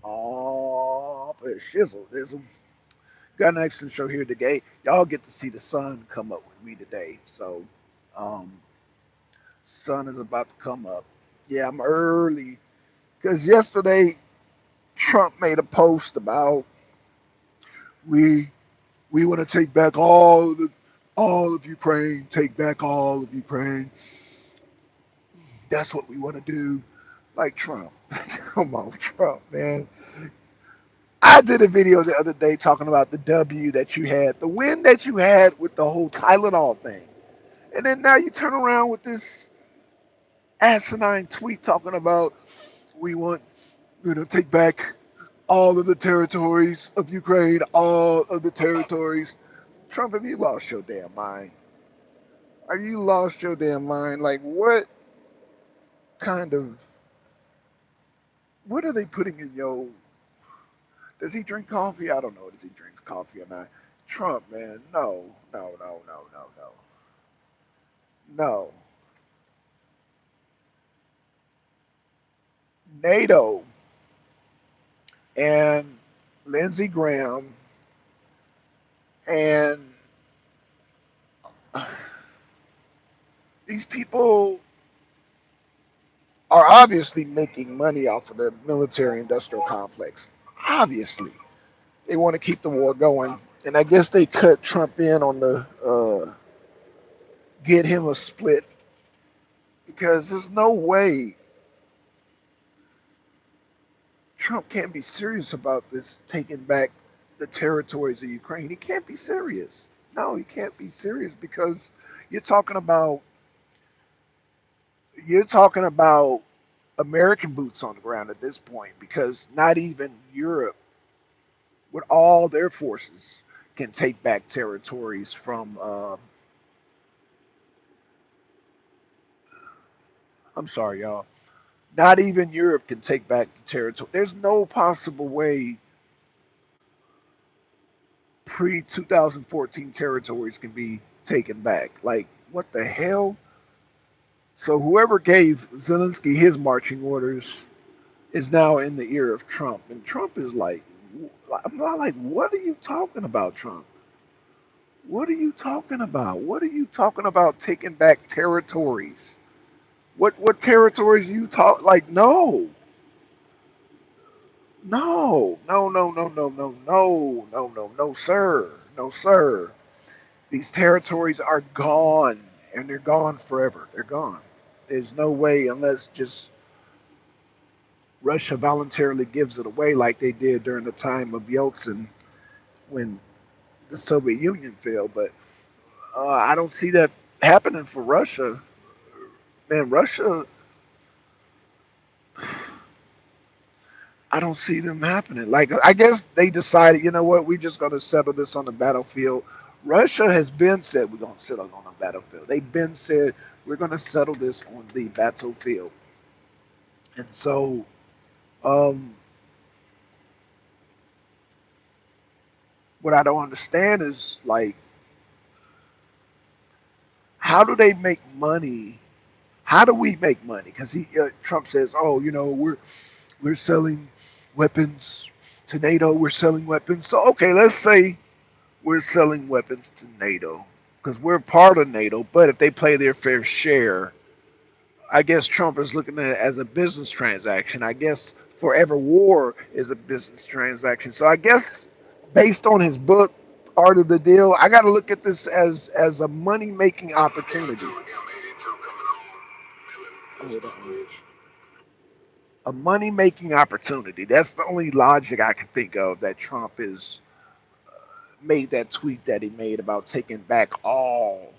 Oh, but shizzle, dizzle. Got an excellent show here today. Y'all get to see the sun come up with me today. So, um, sun is about to come up. Yeah, I'm early because yesterday Trump made a post about we we want to take back all of Ukraine, take back all of Ukraine. That's what we want to do. Like Trump. Come on, Trump, man. I did a video the other day talking about the W that you had, the win that you had with the whole Tylenol thing. And then now you turn around with this asinine tweet talking about we want to take back all of the territories of Ukraine, all of the territories. Trump, have you lost your damn mind? Are you lost your damn mind? Like what kind of what are they putting in your? Does he drink coffee? I don't know. Does he drink coffee or not? Trump, man, no, no, no, no, no, no, no. NATO and Lindsey Graham and these people are obviously making money off of the military industrial complex. Obviously, they want to keep the war going. And I guess they cut Trump in on the get him a split because there's no way Trump can't be serious about this taking back the territories of Ukraine. He can't be serious. No, he can't be serious because you're talking about you're talking about American boots on the ground at this point because not even Europe with all their forces can take back territories from I'm sorry y'all. Not even Europe can take back the territory. There's no possible way pre 2014 territories can be taken back. Like, what the hell? So, whoever gave Zelensky his marching orders is now in the ear of Trump. And Trump is like, I'm not like, what are you talking about, Trump? What are you talking about? What are you talking about taking back territories? What territories you talk like no. No, no, no, no, no, no, no, no, no, no, sir. No, sir. These territories are gone, and they're gone forever. They're gone. There's no way unless just Russia voluntarily gives it away, like they did during the time of Yeltsin when the Soviet Union fell. But I don't see that happening for Russia. Man, Russia, I don't see them happening. Like, I guess they decided, you know what, we're just going to settle this on the battlefield. Russia has been said we're going to settle on the battlefield. They've been said we're going to settle this on the battlefield. And so, um, what I don't understand is like, how do they make money? How do we make money? Because Trump says, oh, we're selling weapons to NATO. We're selling weapons. So okay, let's say we're selling weapons to NATO because we're part of NATO. But if they play their fair share, I guess Trump is looking at it as a business transaction. I guess forever war is a business transaction. So I guess based on his book, Art of the Deal, I got to look at this as a money making opportunity. Hold on. A money making opportunity. That's the only logic I can think of that Trump is made that tweet that he made about taking back all.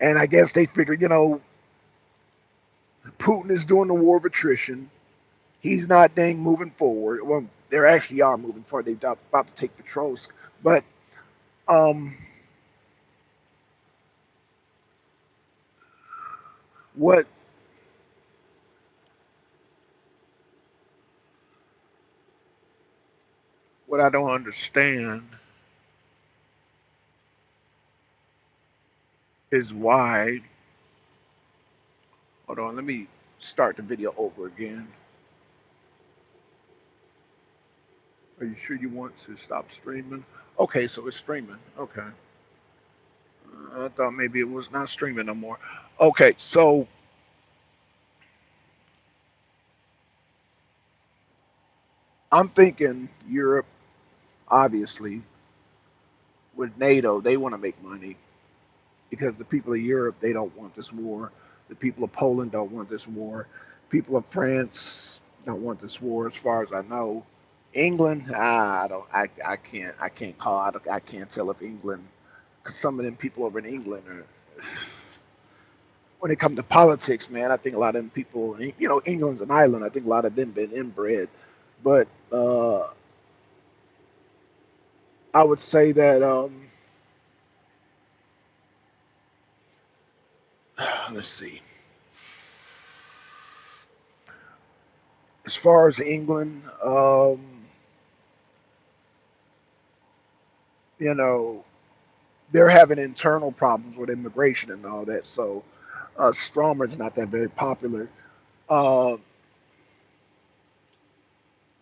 And I guess they figured, Putin is doing the war of attrition. He's not dang moving forward. Well, they actually are moving forward. They're about to take Petrovsk. But um, what what I don't understand is why. Hold on, let me start the video over again. Are you sure you want to stop streaming? Okay, so it's streaming. Okay. I thought maybe it was not streaming no more. Okay, so I'm thinking Europe, obviously, with NATO, they want to make money because the people of Europe, they don't want this war. The people of Poland don't want this war. People of France don't want this war, as far as I know. England, I don't, I can't call. I can't tell if England, because some of them people over in England are. When it comes to politics, man, I think a lot of them people, England's an island. I think a lot of them been inbred, but I would say that let's see. As far as England, you know, they're having internal problems with immigration and all that. So Stromer's not that very popular. Uh,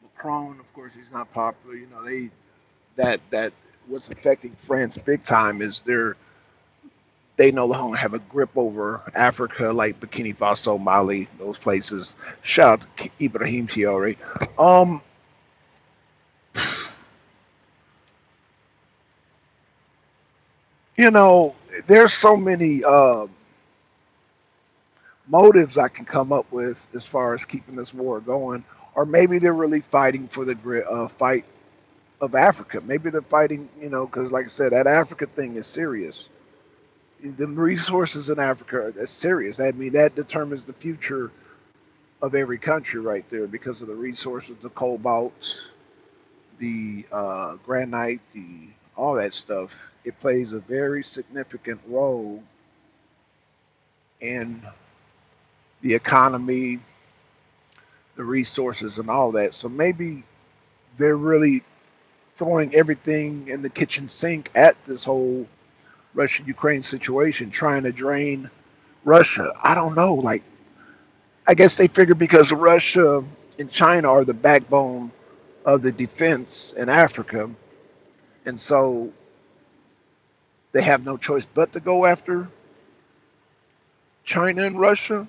Macron, of course, he's not popular. That what's affecting France big time is they no longer have a grip over Africa like Burkina Faso, Mali, those places. Shout out to Ibrahim Traore. Um, you know, there's so many motives I can come up with as far as keeping this war going, or maybe they're really fighting for the fight of Africa. Maybe they're fighting, because like I said, that Africa thing is serious. The resources in Africa are serious. I mean, that determines the future of every country right there because of the resources, the cobalt, the granite, the all that stuff. It plays a very significant role in the economy, the resources, and all that. So maybe they're really throwing everything in the kitchen sink at this whole Russia Ukraine situation, trying to drain Russia. I don't know. Like, I guess they figure because Russia and China are the backbone of the defense in Africa, and so they have no choice but to go after China and Russia.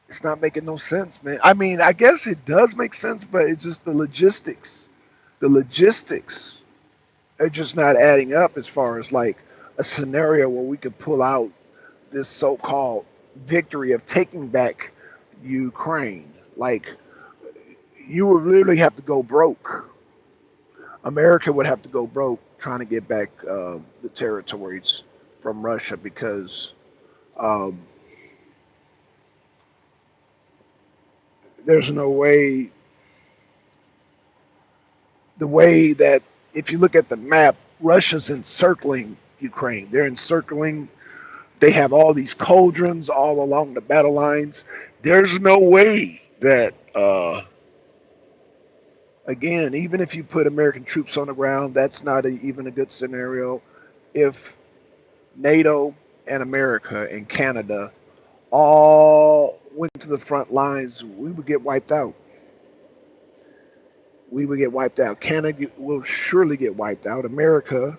It's not making no sense, man. I mean, I guess it does make sense, but it's just the logistics. The logistics are just not adding up as far as like a scenario where we could pull out this so-called victory of taking back Ukraine. Like, you would literally have to go broke. America would have to go broke trying to get back the territories from Russia because um, there's no way. The way that if you look at the map, Russia's encircling Ukraine. They're encircling. They have all these cauldrons all along the battle lines. There's no way that again, even if you put American troops on the ground, that's not even a good scenario. If NATO and America and Canada all went to the front lines, we would get wiped out. We would get wiped out. Canada will surely get wiped out. America,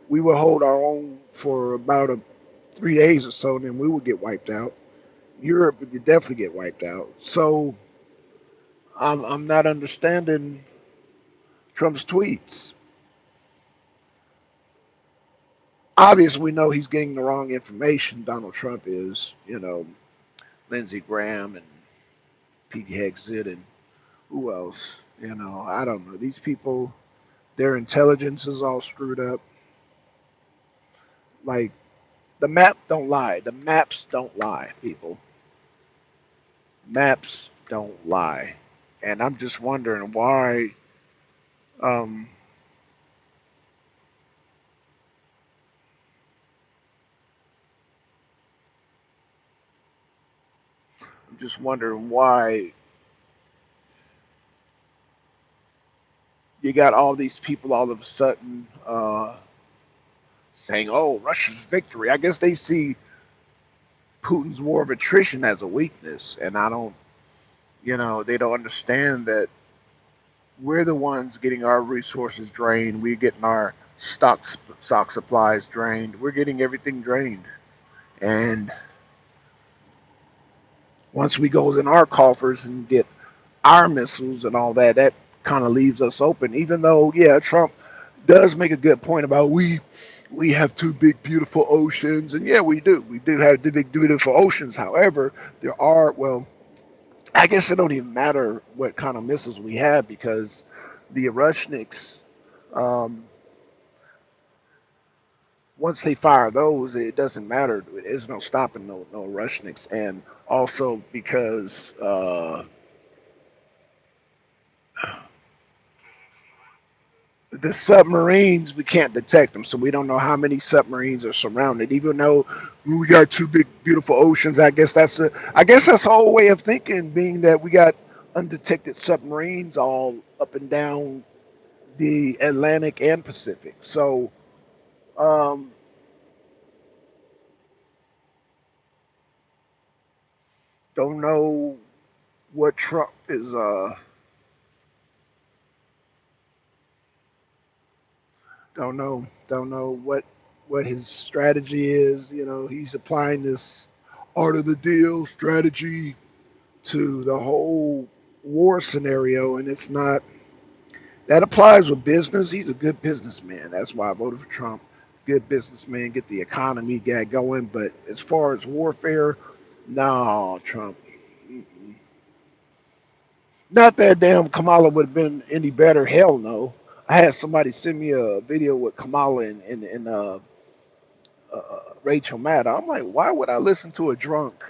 we will hold our own for about 3 days or so, and then we would get wiped out. Europe would definitely get wiped out. So I'm not understanding Trump's tweets. Obviously, we know he's getting the wrong information. Donald Trump is, Lindsey Graham and Pete Hegseth and who else? I don't know. These people, their intelligence is all screwed up. Like, the map don't lie. The maps don't lie, people. Maps don't lie. And I'm just wondering why. Um, I'm just wondering why you got all these people all of a sudden saying, "Oh, Russia's victory." I guess they see Putin's war of attrition as a weakness, and I don't. They don't understand that we're the ones getting our resources drained. We're getting our stock supplies drained. We're getting everything drained. And once we go in our coffers and get our missiles and all that, that kind of leaves us open. Even though, yeah, Trump does make a good point about we have two big beautiful oceans, and yeah, we do. We do have the big beautiful oceans. However, there are well, I guess it don't even matter what kind of missiles we have because the Rushniks, um, once they fire those, it doesn't matter. There's no stopping no Rushniks, and also because the submarines we can't detect them, so we don't know how many submarines are surrounded. Even though we got two big beautiful oceans, I guess that's the whole way of thinking, being that we got undetected submarines all up and down the Atlantic and Pacific. So um, don't know what Trump is. Don't know what his strategy is. You know, he's applying this art of the deal strategy to the whole war scenario, and it's not. That applies with business. He's a good businessman. That's why I voted for Trump. Good businessman, get the economy get going. But as far as warfare, no, Trump. Mm-mm. Not that damn Kamala would have been any better. Hell no. I had somebody send me a video with Kamala and Rachel Maddow. I'm like, why would I listen to a drunk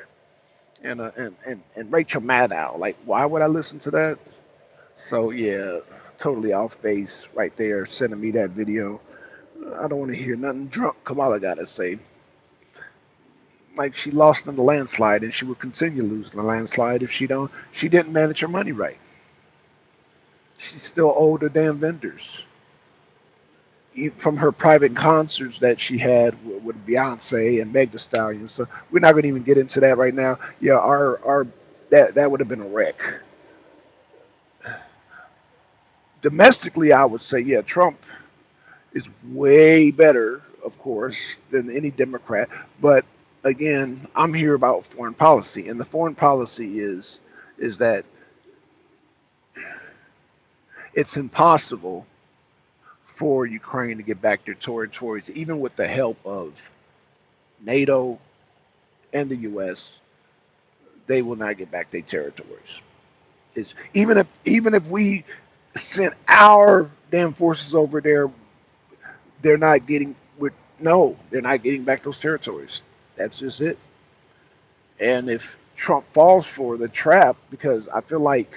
and Rachel Maddow? Like, why would I listen to that? So yeah, totally off base right there, sending me that video. I don't want to hear nothing drunk Kamala got to say. Like she lost in the landslide, and she will continue losing the landslide if she didn't manage her money right. She still owed her damn vendors. From her private concerts that she had with Beyonce and Meg Thee Stallion. So we're not going to even get into that right now. Yeah, our that would have been a wreck. Domestically, I would say yeah, Trump is way better, of course, than any Democrat. But again, I'm here about foreign policy, and the foreign policy is that it's impossible for Ukraine to get back their territories, even with the help of NATO and the U.S. They will not get back their territories. It's, even if we sent our damn forces over there, they're not getting with no, they're not getting back those territories. That's just it. And if Trump falls for the trap, because I feel like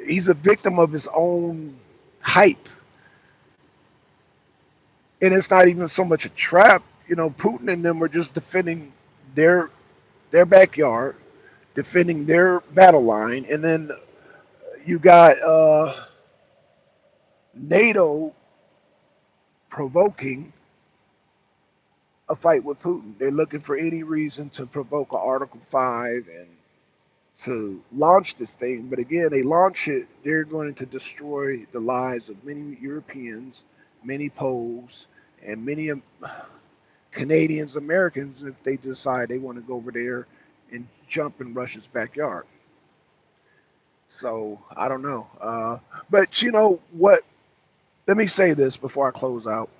he's a victim of his own hype, and it's not even so much a trap. You know, Putin and them are just defending their their backyard, defending their battle line, and then you got NATO provoking a fight with Putin. They're looking for any reason to provoke an Article 5 and to launch this thing. But again, they launch it, they're going to destroy the lives of many Europeans, many Poles, and many Canadians, Americans if they decide they want to go over there and jump in Russia's backyard. So I don't know. But you know what? Let me say this before I close out.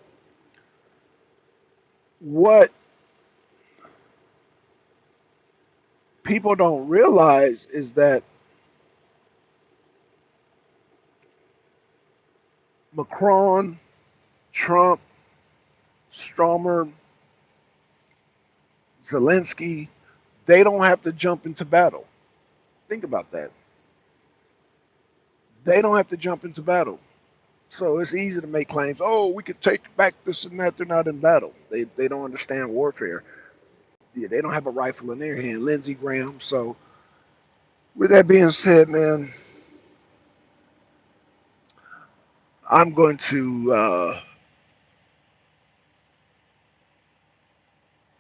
What people don't realize is that Macron, Trump, Stromer, Zelensky, they don't have to jump into battle. Think about that. They don't have to jump into battle. So it's easy to make claims. Oh, we could take back this and that. They're not in battle. They don't understand warfare. Yeah, they don't have a rifle in their hand. Lindsey Graham. So with that being said, man, I'm going to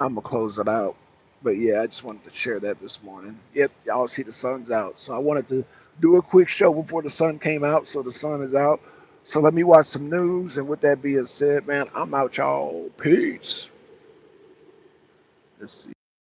I'm gonna close it out. But yeah, I just wanted to share that this morning. Yep, y'all see the sun's out. So I wanted to do a quick show before the sun came out, so the sun is out. So let me watch some news. And with that being said, man, I'm out, y'all. Peace. Let's see.